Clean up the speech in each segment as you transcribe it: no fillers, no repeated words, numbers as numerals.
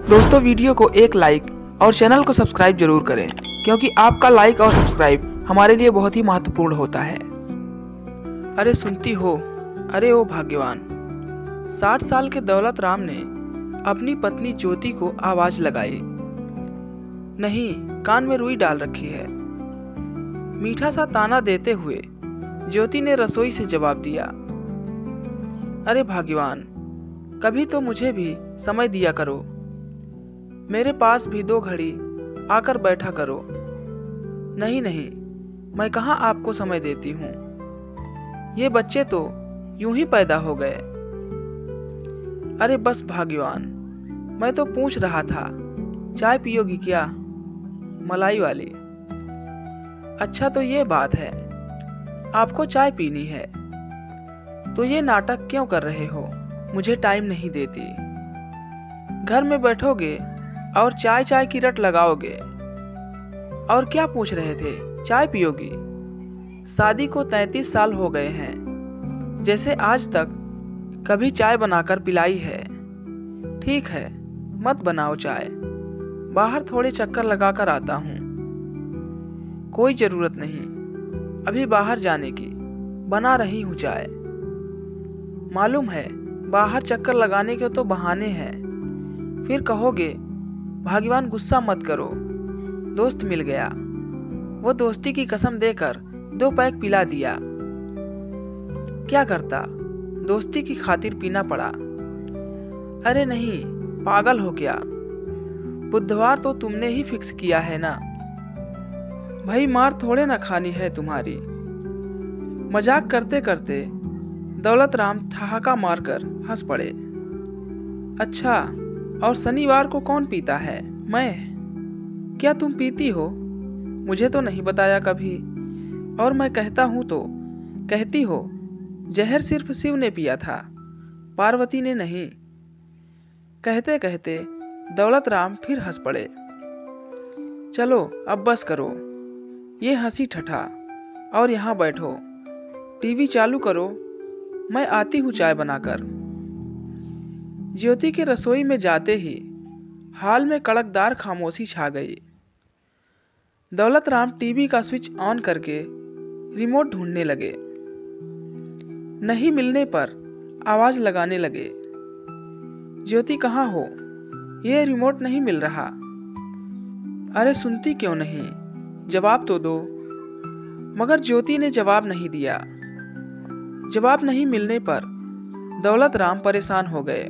दोस्तों वीडियो को एक लाइक और चैनल को सब्सक्राइब जरूर करें, क्योंकि आपका लाइक और सब्सक्राइब हमारे लिए बहुत ही महत्वपूर्ण होता है। अरे सुनती हो, अरे ओ भाग्यवान। 60 साल के दौलत राम ने अपनी पत्नी ज्योति को आवाज लगाई। नहीं, कान में रुई डाल रखी है। मीठा सा ताना देते हुए ज्योति ने रसोई से जवाब दिया, अरे भाग्यवान, कभी तो मुझे भी समय दिया करो। मेरे पास भी 2 घड़ी आकर बैठा करो। नहीं नहीं, मैं कहाँ आपको समय देती हूँ। ये बच्चे तो यूं ही पैदा हो गए। अरे बस भाग्यवान, मैं तो पूछ रहा था, चाय पियोगी क्या? मलाई वाली। अच्छा तो ये बात है, आपको चाय पीनी है तो ये नाटक क्यों कर रहे हो? मुझे टाइम नहीं देती। घर में बैठोगे और चाय चाय की रट लगाओगे। और क्या पूछ रहे थे, चाय पियोगी? शादी को 33 साल हो गए हैं, जैसे आज तक कभी चाय बनाकर पिलाई है। ठीक है, मत बनाओ चाय, बाहर थोड़े चक्कर लगाकर आता हूँ। कोई जरूरत नहीं अभी बाहर जाने की, बना रही हूँ चाय। मालूम है बाहर चक्कर लगाने के तो बहाने हैं। फिर कहोगे भाग्यवान गुस्सा मत करो, दोस्त मिल गया। वो दोस्ती की कसम देकर 2 पैक पिला दिया। क्या करता, दोस्ती की खातिर पीना पड़ा। अरे नहीं, पागल हो क्या? बुधवार तो तुमने ही फिक्स किया है ना। भाई मार थोड़े ना खानी है तुम्हारी। मजाक करते करते दौलत राम ठहाका मारकर हंस पड़े। अच्छा, और शनिवार को कौन पीता है? मैं। क्या तुम पीती हो? मुझे तो नहीं बताया कभी। और मैं कहता हूं तो कहती हो, जहर सिर्फ शिव ने पिया था, पार्वती ने नहीं। कहते कहते दौलत राम फिर हंस पड़े। चलो अब बस करो ये हंसी ठठा और यहाँ बैठो, टीवी चालू करो, मैं आती हूँ चाय बनाकर। ज्योति के रसोई में जाते ही हाल में कड़कदार खामोशी छा गई। दौलत राम टीवी का स्विच ऑन करके रिमोट ढूंढने लगे। नहीं मिलने पर आवाज लगाने लगे, ज्योति कहाँ हो? ये रिमोट नहीं मिल रहा। अरे सुनती क्यों नहीं, जवाब तो दो। मगर ज्योति ने जवाब नहीं दिया। जवाब नहीं मिलने पर दौलत राम परेशान हो गए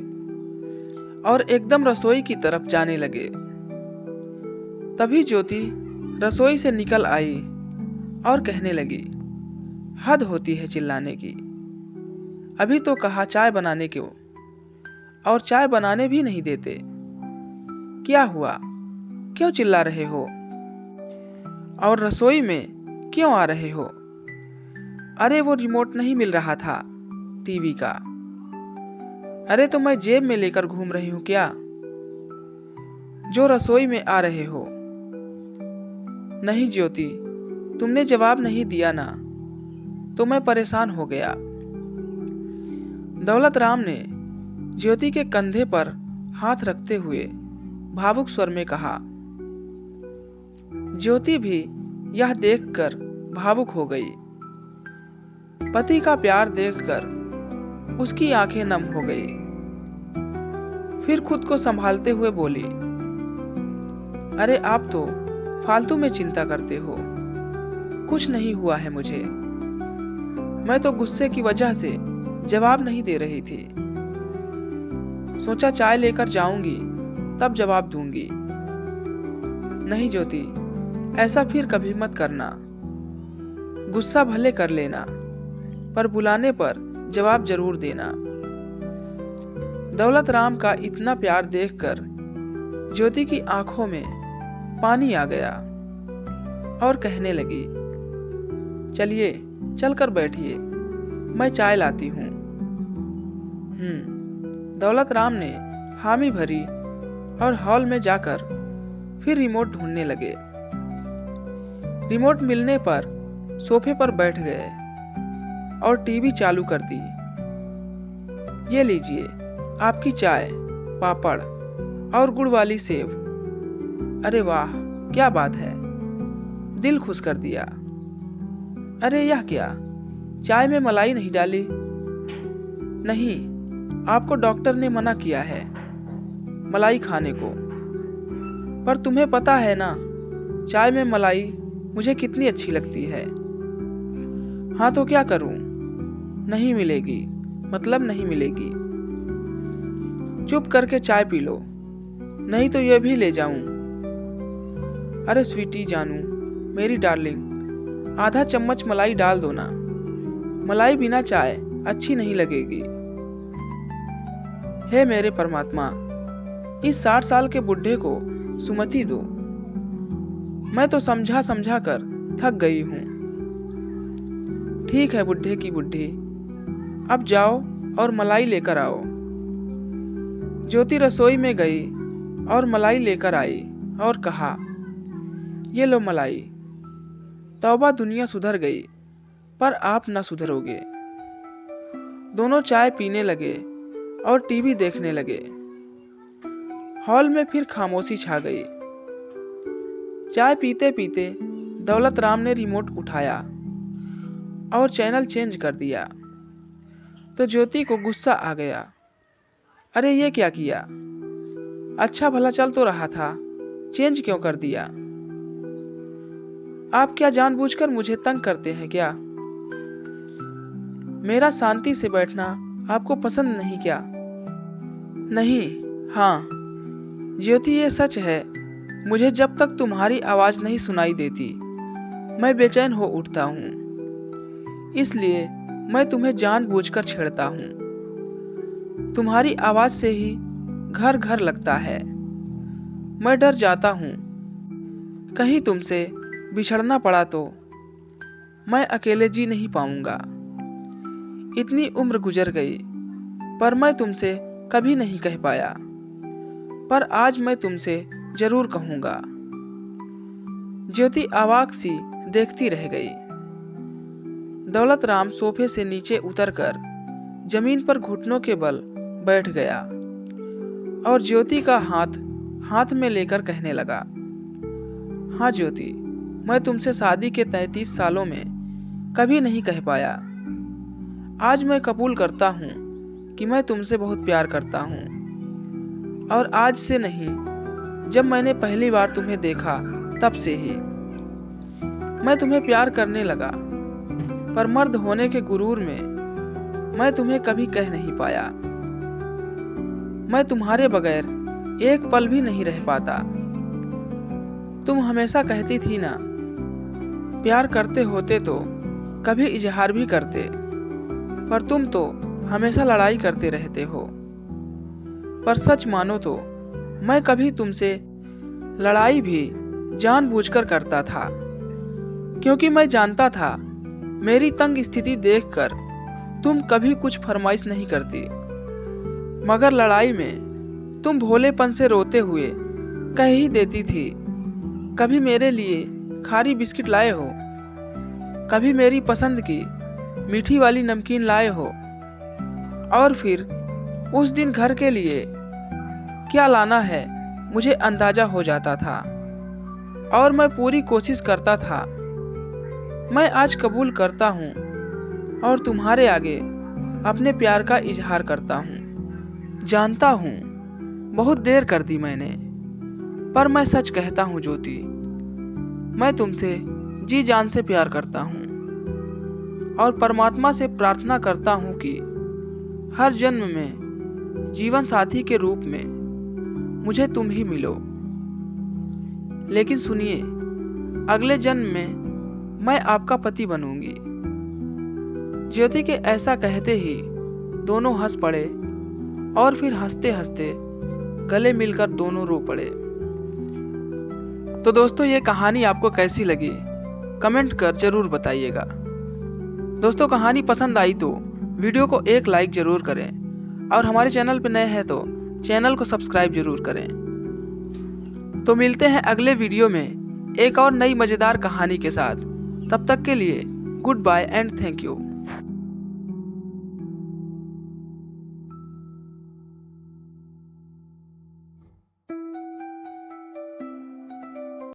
और एकदम रसोई की तरफ जाने लगे। तभी ज्योति रसोई से निकल आई और कहने लगी, हद होती है चिल्लाने की। अभी तो कहा चाय बनाने को, और चाय बनाने भी नहीं देते। क्या हुआ, क्यों चिल्ला रहे हो? और रसोई में क्यों आ रहे हो? अरे वो रिमोट नहीं मिल रहा था टीवी का। अरे तो मैं जेब में लेकर घूम रही हूं क्या, जो रसोई में आ रहे हो? नहीं ज्योति, तुमने जवाब नहीं दिया ना, तो मैं परेशान हो गया। दौलत राम ने ज्योति के कंधे पर हाथ रखते हुए भावुक स्वर में कहा। ज्योति भी यह देखकर भावुक हो गई। पति का प्यार देखकर उसकी आंखें नम हो गई। फिर खुद को संभालते हुए बोली, अरे आप तो फालतू में चिंता करते हो, कुछ नहीं हुआ है मुझे। मैं तो गुस्से की वजह से जवाब नहीं दे रही थी। सोचा चाय लेकर जाऊंगी तब जवाब दूंगी। नहीं ज्योति, ऐसा फिर कभी मत करना। गुस्सा भले कर लेना, पर बुलाने पर जवाब जरूर देना। दौलत राम का इतना प्यार देखकर ज्योति की आंखों में पानी आ गया और कहने लगी, चलिए चलकर बैठिए, मैं चाय लाती हूँ। दौलत राम ने हामी भरी और हॉल में जाकर फिर रिमोट ढूंढने लगे। रिमोट मिलने पर सोफे पर बैठ गए और टीवी चालू कर दी। ये लीजिए आपकी चाय, पापड़ और गुड़ वाली सेव। अरे वाह, क्या बात है, दिल खुश कर दिया। अरे यह क्या, चाय में मलाई नहीं डाली? नहीं, आपको डॉक्टर ने मना किया है मलाई खाने को। पर तुम्हें पता है ना, चाय में मलाई मुझे कितनी अच्छी लगती है। हाँ तो क्या करूं? नहीं मिलेगी, मतलब नहीं मिलेगी। चुप करके चाय पी लो, नहीं तो ये भी ले जाऊं। अरे स्वीटी जानू, मेरी डार्लिंग, आधा चम्मच मलाई डाल दो ना। मलाई बिना चाय अच्छी नहीं लगेगी। हे मेरे परमात्मा, इस 60 साल के बुढ़े को सुमति दो। मैं तो समझा समझा कर थक गई हूं। ठीक है बुढ़े की बुढ़ी, अब जाओ और मलाई लेकर आओ। ज्योति रसोई में गई और मलाई लेकर आई और कहा, ये लो मलाई। तौबा, दुनिया सुधर गई, पर आप न सुधरोगे। दोनों चाय पीने लगे और टीवी देखने लगे। हॉल में फिर खामोशी छा गई। चाय पीते पीते दौलत राम ने रिमोट उठाया और चैनल चेंज कर दिया तो ज्योति को गुस्सा आ गया। अरे ये क्या किया? अच्छा भला चल तो रहा था, चेंज क्यों कर दिया? आप क्या जानबूझकर मुझे तंग करते हैं क्या? मेरा शांति से बैठना आपको पसंद नहीं क्या? नहीं, हाँ ज्योति, ये सच है, मुझे जब तक तुम्हारी आवाज नहीं सुनाई देती मैं बेचैन हो उठता हूँ। इसलिए मैं तुम्हें जानबूझकर छेड़ता हूँ। तुम्हारी आवाज से ही घर घर लगता है। मैं डर जाता हूँ, कहीं तुमसे बिछड़ना पड़ा तो मैं अकेले जी नहीं पाऊंगा। इतनी उम्र गुजर गई पर मैं तुमसे कभी नहीं कह पाया, पर आज मैं तुमसे जरूर कहूंगा। ज्योति अवाक सी देखती रह गई। दौलत राम सोफे से नीचे उतरकर जमीन पर घुटनों के बल बैठ गया और ज्योति का हाथ में लेकर कहने लगा, हाँ ज्योति, मैं तुमसे शादी के 33 सालों में कभी नहीं कह पाया। आज मैं कबूल करता हूँ कि मैं तुमसे बहुत प्यार करता हूँ, और आज से नहीं, जब मैंने पहली बार तुम्हें देखा तब से ही मैं तुम्हें प्यार करने लगा। पर मर्द होने के गुरूर में मैं तुम्हें कभी कह नहीं पाया। मैं तुम्हारे बगैर एक पल भी नहीं रह पाता। तुम हमेशा कहती थी ना, प्यार करते होते तो कभी इजहार भी करते, पर तुम तो हमेशा लड़ाई करते रहते हो। पर सच मानो तो मैं कभी तुमसे लड़ाई भी जानबूझकर करता था, क्योंकि मैं जानता था मेरी तंग स्थिति देखकर तुम कभी कुछ फरमाइश नहीं करती। मगर लड़ाई में तुम भोलेपन से रोते हुए कह ही देती थी, कभी मेरे लिए खारी बिस्किट लाए हो, कभी मेरी पसंद की मीठी वाली नमकीन लाए हो, और फिर उस दिन घर के लिए क्या लाना है मुझे अंदाजा हो जाता था और मैं पूरी कोशिश करता था। मैं आज कबूल करता हूँ और तुम्हारे आगे अपने प्यार का इजहार करता हूँ। जानता हूँ बहुत देर कर दी मैंने, पर मैं सच कहता हूँ ज्योति, मैं तुमसे जी जान से प्यार करता हूँ और परमात्मा से प्रार्थना करता हूँ कि हर जन्म में जीवन साथी के रूप में मुझे तुम ही मिलो। लेकिन सुनिए, अगले जन्म में मैं आपका पति बनूंगी। ज्योति के ऐसा कहते ही दोनों हंस पड़े और फिर हंसते हंसते गले मिलकर दोनों रो पड़े। तो दोस्तों, ये कहानी आपको कैसी लगी कमेंट कर जरूर बताइएगा। दोस्तों, कहानी पसंद आई तो वीडियो को एक लाइक जरूर करें और हमारे चैनल पर नए हैं तो चैनल को सब्सक्राइब जरूर करें। तो मिलते हैं अगले वीडियो में एक और नई मज़ेदार कहानी के साथ। तब तक के लिए goodbye and thank you.